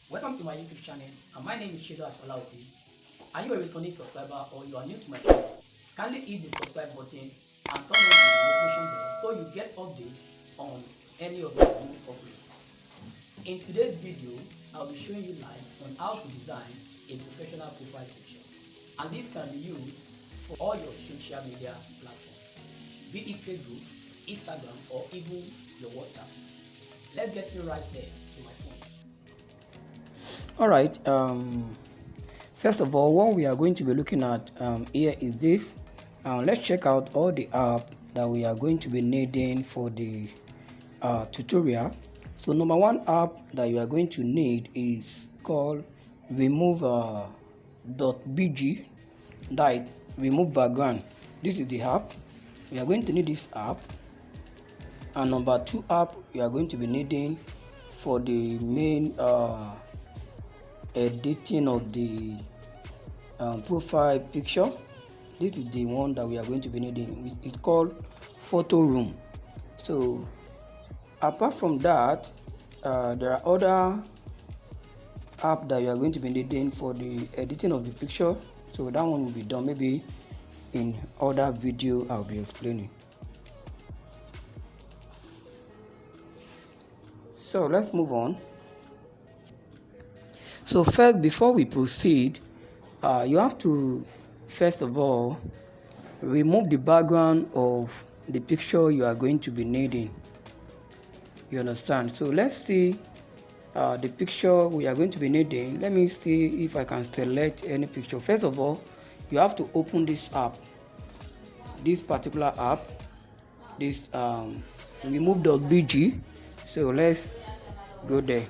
Welcome to my YouTube channel, and my name is Chido Akolauti. Are you a returning subscriber or you are new to my channel? Kindly hit the subscribe button and turn on the notification bell so you get updates on any of the new uploads. In today's video, I'll be showing you live on how to design a professional profile picture, and this can be used for all your social media platforms, be it Facebook, Instagram, or even your WhatsApp. Let's get you right there to my phone. All right. First of all, what we are going to be looking at here is this. Let's check out all the app that we are going to be needing for the tutorial. So number one app that you are going to need is called remove.bg, that remove background. This is the app. We are going to need this app. And number two app we are going to be needing for the main editing of the profile picture. This is the one that we are going to be needing. It's called Photo Room. So apart from that, there are other apps that you are going to be needing for the editing of the picture. So that one will be done maybe in other video I'll be explaining. So let's move on. So first, before we proceed, you have to first of all remove the background of the picture you are going to be needing. You understand? So let's see the picture we are going to be needing. Let me see if I can select any picture. First of all, you have to open this app, this particular app, this remove.bg. So let's go there.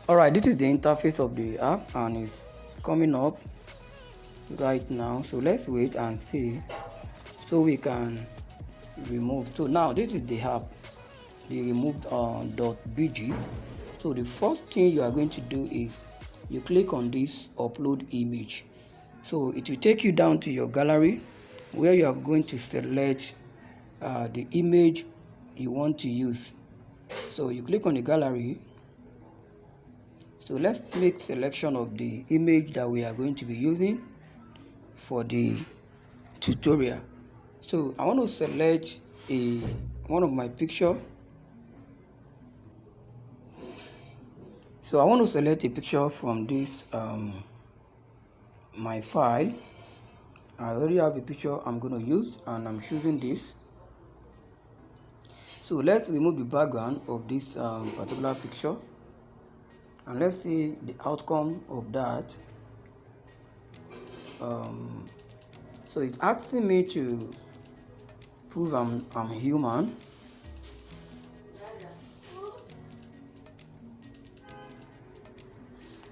Alright, this is the interface of the app and it's coming up right now. So let's wait and see so we can remove. So now this is the app, the remove.bg. So the first thing you are going to do is you click on this upload image. So it will take you down to your gallery where you are going to select the image you want to use. So you click on the gallery. So let's make selection of the image that we are going to be using for the tutorial. So I want to select one of my picture. So I want to select a picture from this my file. I already have a picture I'm going to use and I'm choosing this. So let's remove the background of this particular picture. And let's see the outcome of that. So it's asking me to prove I'm human.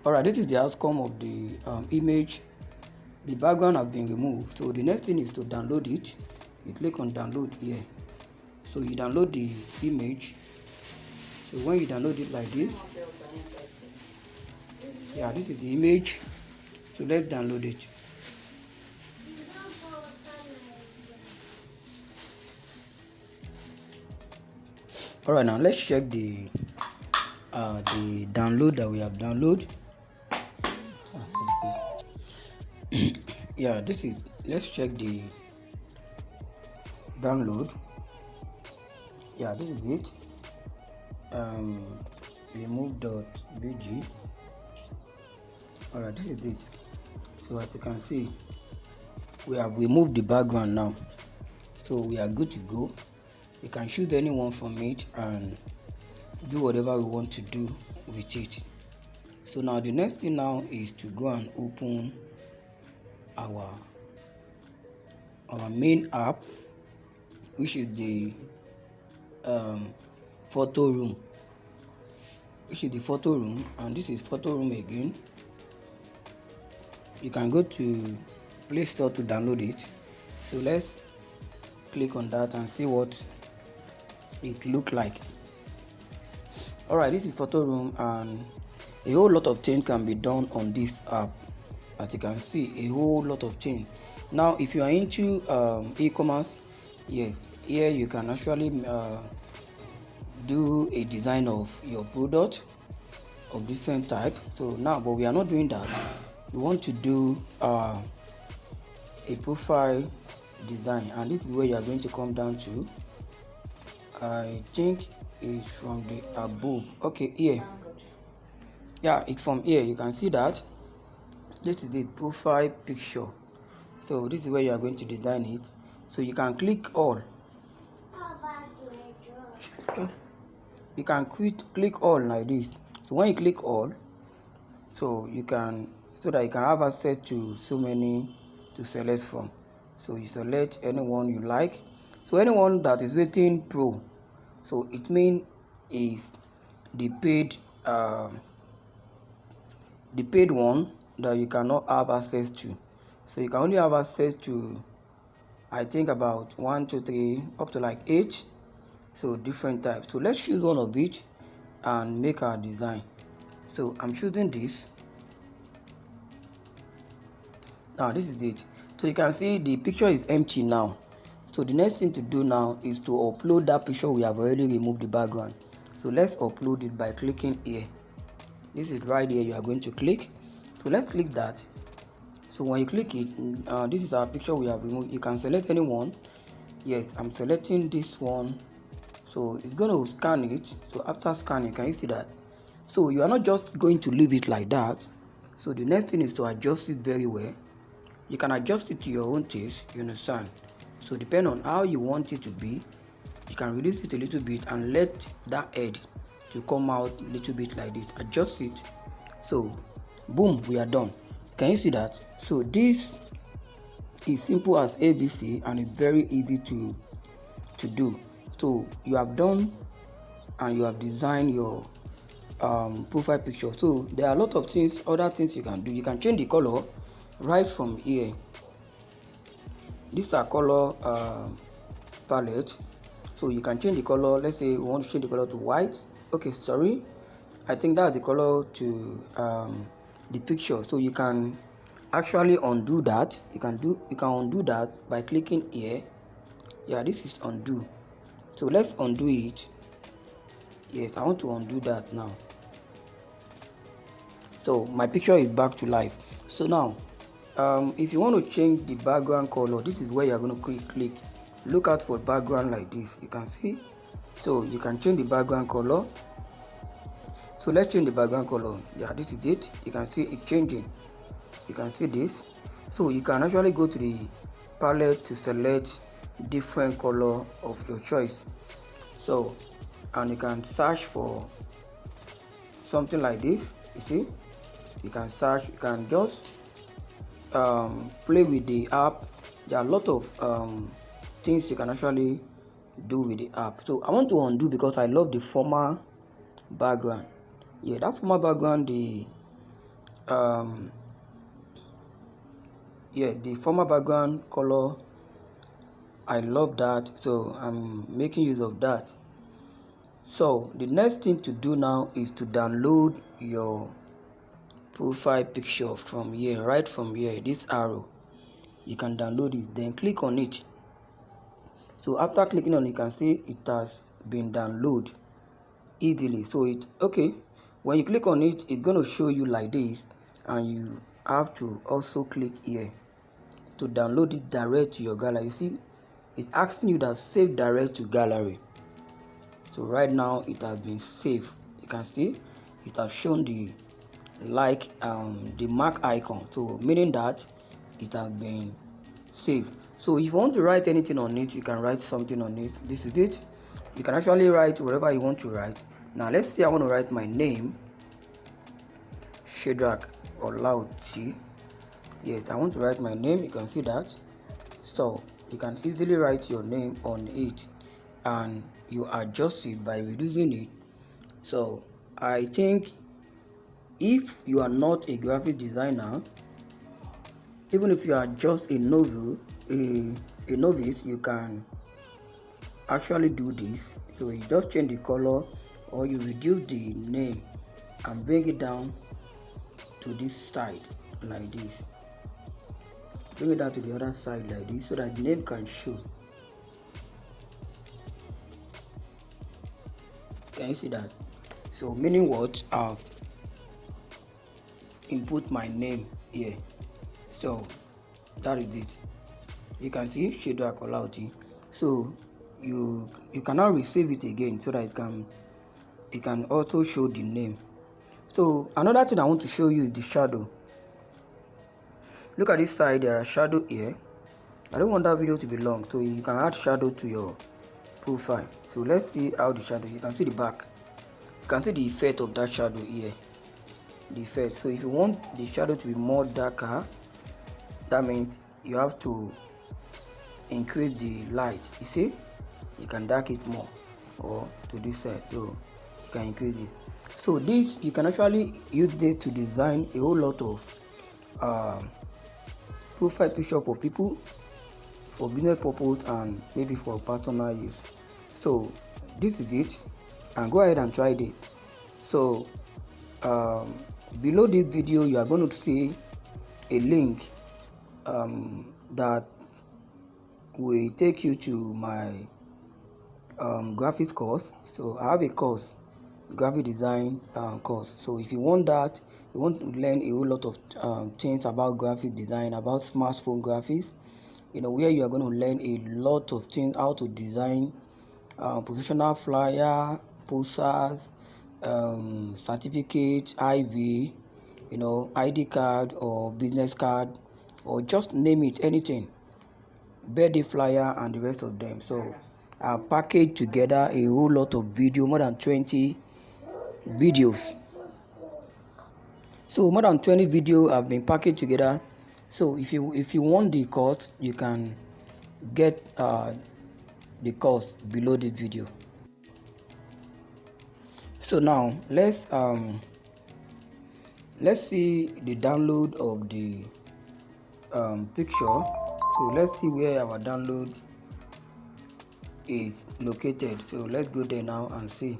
Alright, this is the outcome of the image. The background has been removed. So the next thing is to download it. You click on download here. So you download the image. So when you download it like this, yeah, this is the image. So let's download it. All right, now let's check the download that we have downloaded. Yeah, this is. Let's check the download. Yeah, this is it. Remove.bg. Alright, this is it. So as you can see, we have removed the background now. So we are good to go. We can choose anyone from it and do whatever we want to do with it. So now the next thing now is to go and open our main app, which is the photo room. And this is photo room again. You can go to Play Store to download it. So let's click on that and see what it look like. Alright, this is photo room and a whole lot of things can be done on this app. As you can see, a whole lot of things. Now if you are into e-commerce, yes, here you can actually do a design of your product of different type. So now, but we are not doing that. We want to do a profile design, and this is where you are going to come down to. I think it's from the above. Okay, here. Yeah, it's from here. You can see that this is the profile picture. So this is where you are going to design it. So you can click all. You can click all like this. So when you click all, so that you can have access to so many to select from. So you select anyone you like. So anyone that is waiting pro, so it means is the paid one that you cannot have access to. So you can only have access to, I think, about 1, 2, 3 up to like 8. So different types. So let's choose one of each and make our design. So I'm choosing this. Now this is it. So you can see the picture is empty now. So the next thing to do now is to upload that picture. We have already removed the background. So let's upload it by clicking here. This is right here. You are going to click. So let's click that. So when you click it, this is our picture we have removed. You can select anyone. Yes, I'm selecting this one. So it's going to scan it. So after scanning, can you see that? So you are not just going to leave it like that. So the next thing is to adjust it very well. You can adjust it to your own taste, you understand? So depending on how you want it to be, you can reduce it a little bit and let that head to come out a little bit like this. Adjust it. So boom, we are done. Can you see that? So this is simple as ABC and it's very easy to do. So you have done and you have designed your profile picture. So there are a lot of things, other things you can do. You can change the color right from here. These are color palette. So you can change the color. Let's say you want to change the color to white. Okay, sorry, I think that's the color to the picture. So you can actually undo that. You can undo that by clicking here. Yeah, this is undo. So let's undo it. Yes, I want to undo that now. So my picture is back to life. So now if you want to change the background color, this is where you're going to click. Look out for background like this. You can see. So you can change the background color. So let's change the background color. Yeah, this is it. You can see it's changing. You can see this. So you can actually go to the palette to select different color of your choice. So and you can search for something like this. You see, you can search. You can just play with the app. There are a lot of things you can actually do with the app. So I want to undo because I love the former background. Yeah, that former background, the former background color, I love that. So I'm making use of that. So the next thing to do now is to download your profile picture from here, right from here, this arrow. You can download it, then click on it. So after clicking on it, you can see it has been downloaded easily. So it's okay. When you click on it, it's going to show you like this, and you have to also click here to download it direct to your gallery. You see, it's asking you that save direct to gallery. So right now it has been saved. You can see it has shown the the mark icon, so meaning that it has been saved. So if you want to write anything on it, you can write something on it. This is it. You can actually write whatever you want to write. Now let's say I want to write my name, Shedrack Olauti. Yes, I want to write my name. You can see that. So you can easily write your name on it, and you adjust it by reducing it. So I think if you are not a graphic designer, even if you are just a novice, you can actually do this. So you just change the color, or you reduce the name and bring it down to this side like this. Bring it down to the other side like this, so that the name can show. Can you see that? So meaning what? I've input my name here. So that is it. You can see Shedrack Olaoty. So you can now receive it again so that it can also show the name. So another thing I want to show you is the shadow. Look at this side, there are shadow here. I don't want that video to be long, so you can add shadow to your profile. So let's see how the shadow. You can see the back. You can see the effect of that shadow here. The effect. So if you want the shadow to be more darker, that means you have to increase the light. You see, you can darken it more, or to this side, so you can increase it. So this, you can actually use this to design a whole lot of profile picture for people, for business purpose, and maybe for personal use. So this is it, and go ahead and try this. So below this video you are going to see a link that will take you to my graphics course. So I have a course, graphic design course. So if you want that, you want to learn a whole lot of things about graphic design, about smartphone graphics, where you are going to learn a lot of things, how to design professional flyer, posters, certificate, IV, ID card or business card, or just name it, anything, birthday flyer and the rest of them. So I packaged together a whole lot of video, more than 20 videos. So more than 20 videos have been packaged together. So if you want the course, you can get the course below the video. So now let's see the download of the picture. So let's see where our download is located. So let's go there now and see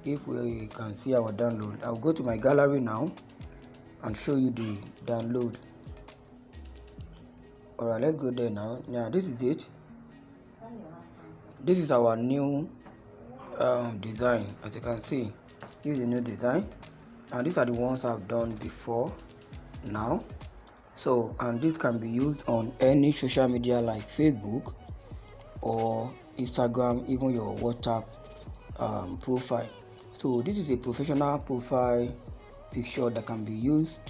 if we can see our download. I'll go to my gallery now and show you the download. Alright, let's go there now. Yeah, this is it. This is our new design. As you can see, this is a new design, and these are the ones I've done before now. So, and this can be used on any social media like Facebook or Instagram, even your WhatsApp profile. So this is a professional profile picture that can be used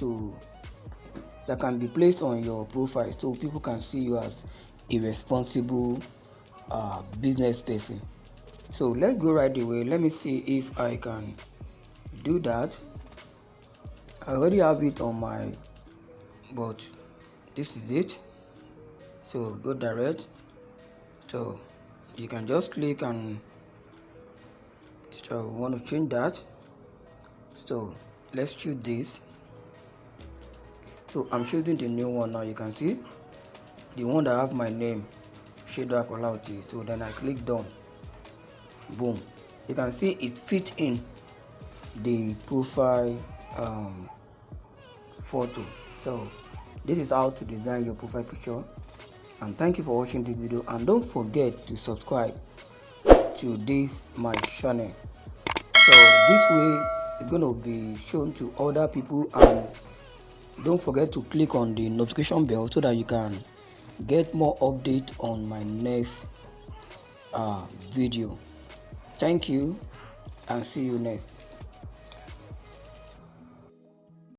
that can be placed on your profile, so people can see you as a responsible business person. So let's go right away. Let me see if I can do that. I already have it on my, but this is it. So go direct. So you can just click, and so we want to change that. So let's choose this. So I'm choosing the new one now. You can see the one that have my name, Shedrack Olaoty. So then I click done. Boom. You can see it fits in the profile photo. So this is how to design your profile picture. And thank you for watching the video, and don't forget to subscribe to this my channel. So this way it's going to be shown to other people, and don't forget to click on the notification bell so that you can get more updates on my next video. Thank you, and see you next.